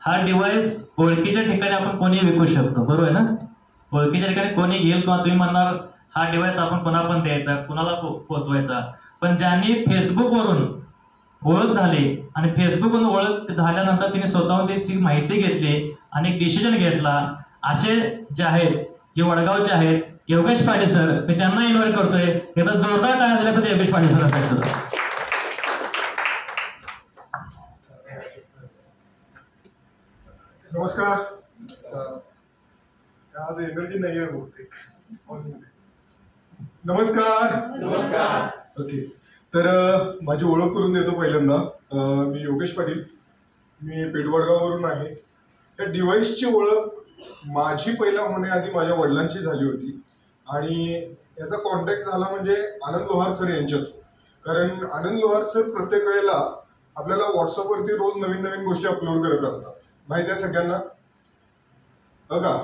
हा डिव्हाइस ओळखीच्या ठिकाणी आपण कोणी विकू शकतो, बरोबर आहे ना? ओळखीच्या ठिकाणी कोणी घेईल किंवा तुम्ही म्हणणार हा डिव्हाइस आपण कोणा पण द्यायचा, कुणाला पोचवायचा. पण ज्यांनी फेसबुकवरून ओळख झाली आणि फेसबुकवरून ओळख झाल्यानंतर तिने स्वतःहून त्याची माहिती घेतली आणि एक डिसिजन घेतला, असे जे आहेत, जे वडगावचे आहेत, योगेश पाटील सर, मी त्यांना इन्व्हाइट करतोय. एकदा जोरदार टाळ्या दिल्याबद्दल योगेश पाटील सर असायचं. नमस्कार. आज एनर्जी नाही आहे बहुतेक. नमस्कार. नमस्कार. ओके, तर माझी ओळख करून देतो पहिल्यांदा. मी योगेश पाटील, मी पेठवडगाववरून आहे. या डिव्हाइसची ओळख माझी पहिला होण्याआधी माझ्या वडिलांची झाली होती आणि याचा कॉन्टॅक्ट झाला म्हणजे आनंद लोहार सर यांच्यात. कारण आनंद लोहार सर प्रत्येक वेळेला आपल्याला व्हॉट्सअपवरती रोज नवीन नवीन गोष्टी अपलोड करत असतात, माहिती आहे सगळ्यांना. बघा,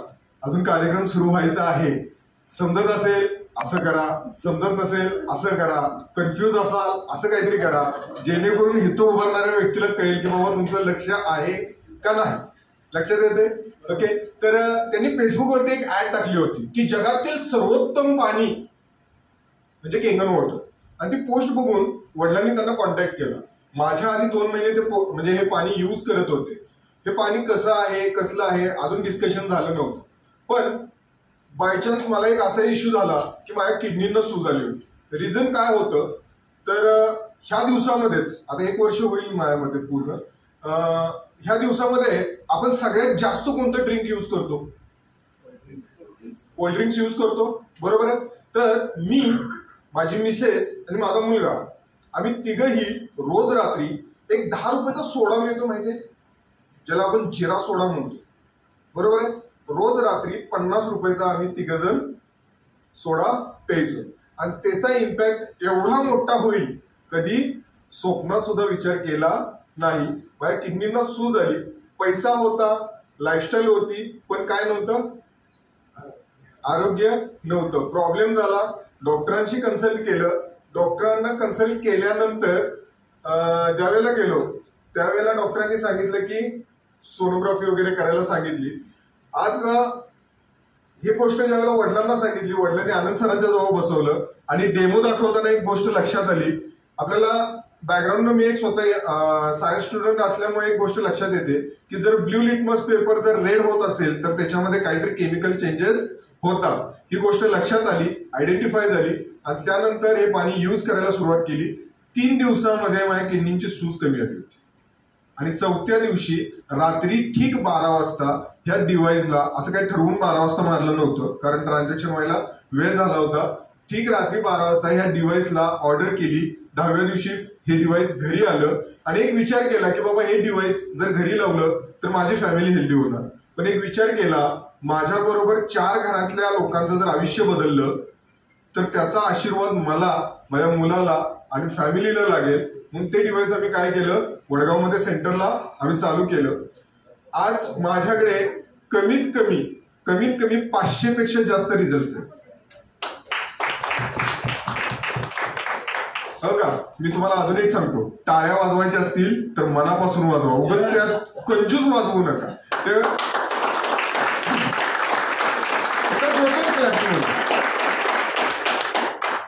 अजून कार्यक्रम सुरू व्हायचा आहे, समजत असेल असं करा, समजत नसेल असं करा, कन्फ्यूज असाल असं काहीतरी करा, जेणेकरून इथं उभारणाऱ्या व्यक्तीला कळेल की बाबा तुमचं लक्ष आहे का नाही. लक्षात येते? ओके, तर त्यांनी फेसबुकवरती एक ऍड टाकली होती की जगातील सर्वोत्तम पाणी म्हणजे केंगन वॉटर, आणि ती पोस्ट बघून वडिलांनी त्यांना कॉन्टॅक्ट केला. माझ्या आधी 2 महिने ते म्हणजे हे पाणी यूज करत होते. हे पाणी कसं आहे, कसलं आहे, अजून डिस्कशन झालं नव्हतं. पण बायचान्स मला एक असा इश्यू झाला की माझ्या किडनींना सूज आली होती. रिझन काय होतं तर ह्या दिवसामध्येच, आता 1 वर्ष होईल माझ्यामध्ये पूर्ण, ह्या दिवसामध्ये आपण सगळ्यात जास्त कोणतं ड्रिंक यूज करतो? कोल्ड्रिंक्स यूज करतो, बरोबर आहे. तर मी, माझी मिसेस आणि माझा मुलगा, आम्ही तिघही रोज रात्री एक 10 रुपयाचा सोडा मिळतो माहितीये, ज्याला आपण जिरा सोडा म्हणतो, बरोबर आहे. रोज रात्री 50 रुपयाचा आम्ही तिघजण सोडा प्यायचो आणि त्याचा इम्पॅक्ट एवढा मोठा होईल कधी स्वप्नात सुद्धा विचार केला नाही. माझ्या किडनींना सूज आली, पैसा होता, लाईफस्टाईल होती, पण काय नव्हतं, आरोग्य नव्हतं. प्रॉब्लेम झाला, डॉक्टरांशी कन्सल्ट केलं. डॉक्टरांना कन्सल्ट केल्यानंतर ज्यावेळेला गेलो त्यावेळेला डॉक्टरांनी सांगितलं की सोनोग्राफी वगैरे करायला सांगितली. आज ही गोष्ट ज्यावेळेला वडिलांना सांगितली, वडिलांनी आनंद सरांच्या जवळ बसवलं आणि डेमो दाखवताना एक गोष्ट लक्षात आली. आपल्याला बॅकग्राऊंड मी एक स्वतः सायन्स स्टुडंट असल्यामुळे एक गोष्ट लक्षात येते की जर ब्ल्यू लिटमस पेपर जर रेड होत असेल तर त्याच्यामध्ये काहीतरी केमिकल चेंजेस होतात. ही गोष्ट लक्षात आली, आयडेंटिफाय झाली आणि त्यानंतर हे पाणी यूज करायला सुरुवात केली. 3 दिवसामध्ये माझ्या किडनीची सूज कमी आली होती आणि 4थ्या दिवशी रात्री ठीक 12 वाजता ह्या डिव्हाइसला, असं काही ठरवून 12 वाजता मारलं नव्हतं कारण ट्रान्झॅक्शन व्हायला वेळ झाला होता, ठीक रात्री 12 वाजता ह्या डिव्हाइसला ऑर्डर केली. 10व्या दिवशी हे डिव्हाइस घरी आलं आणि एक विचार केला की बाबा हे डिव्हाइस जर घरी लावलं तर माझी फॅमिली हेल्दी होणार. पण एक विचार केला, माझ्याबरोबर 4 घरातल्या लोकांचं जर आयुष्य बदललं तर त्याचा आशीर्वाद मला, माझ्या मुलाला आणि फॅमिलीला लागेल. म्हणून ते डिव्हाइस आम्ही काय केलं, वडगावमध्ये सेंटरला आम्ही चालू केलं. आज माझ्याकडे कमीत कमी 500 पेक्षा जास्त रिझल्ट आहेत. हो का? मी तुम्हाला अजून एक सांगतो, टाळ्या वाजवायच्या असतील तर मनापासून वाजवा, उगाच त्यात कंजूस वाजवू नका.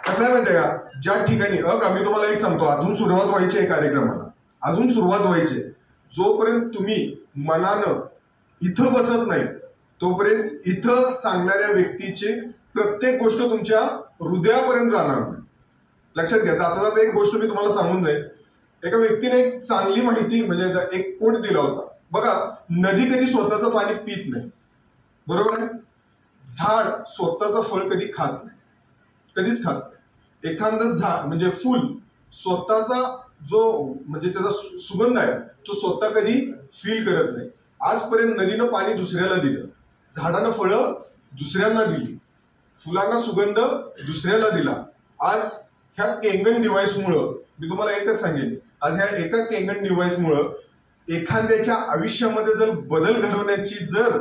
कसं आहे माहितीये का, ज्या ठिकाणी मी तुम्हाला एक सांगतो, अजून सुरुवात व्हायची आहे कार्यक्रमाला, अजून सुरुवात व्हायची. जोपर्यंत तुम्ही मनानं इथं बसत नाही तोपर्यंत इथं सांगणाऱ्या व्यक्तीची प्रत्येक गोष्ट तुमच्या हृदयापर्यंत जाणार नाही. लक्षात घ्या. जाता जाता एक गोष्ट मी तुम्हाला सांगून जाईल. एका व्यक्तीने एक चांगली माहिती म्हणजे एक कोट दिला होता. बघा, नदी कधी स्वतःचं पाणी पित नाही, बरोबर आहे. झाड स्वतःचं फळ कधी खात नाही, कधीच खात नाही. एखादं झाड म्हणजे फुल स्वतःचा जो म्हणजे त्याचा सुगंध आहे तो स्वतः कधी फील करत नाही. आजपर्यंत नदीनं पाणी दुसऱ्याला दिलं, झाडानं फळं दुसऱ्यांना दिली, फुलांना सुगंध दुसऱ्याला दिला. आज ह्या केंगन डिव्हाइसमुळं मी तुम्हाला एकच सांगेन, आज ह्या एका केंगन डिव्हाइसमुळं एखाद्याच्या आयुष्यामध्ये जर बदल घडवण्याची जर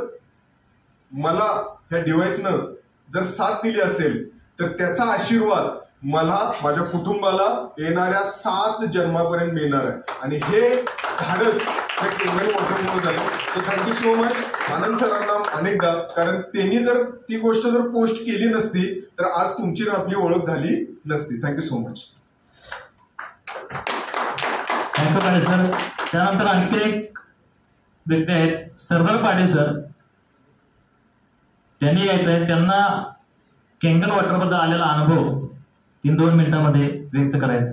मला ह्या डिव्हाइसनं जर साथ दिली असेल तर त्याचा आशीर्वाद मला माझ्या कुटुंबाला येणाऱ्या 7 जन्मापर्यंत मिळणार आहे आणि हे धाडस हे केंगन वॉटरमुळे झालं. तर थँक्यू सो मच आनंद सरांना अनेकदा, कारण त्यांनी जर ती गोष्ट जर पोस्ट केली नसती तर आज तुमची आपली ओळख झाली नसती. Thank you so much. Thank you Patil sir. त्यानंतर आणखी एक व्यक्ती आहेत सरदार पाटील सर, त्यांनी यायचं आहे. त्यांना केंगन वॉटरबद्दल आलेला अनुभव 3-2 मिनिटांमध्ये व्यक्त करायचा.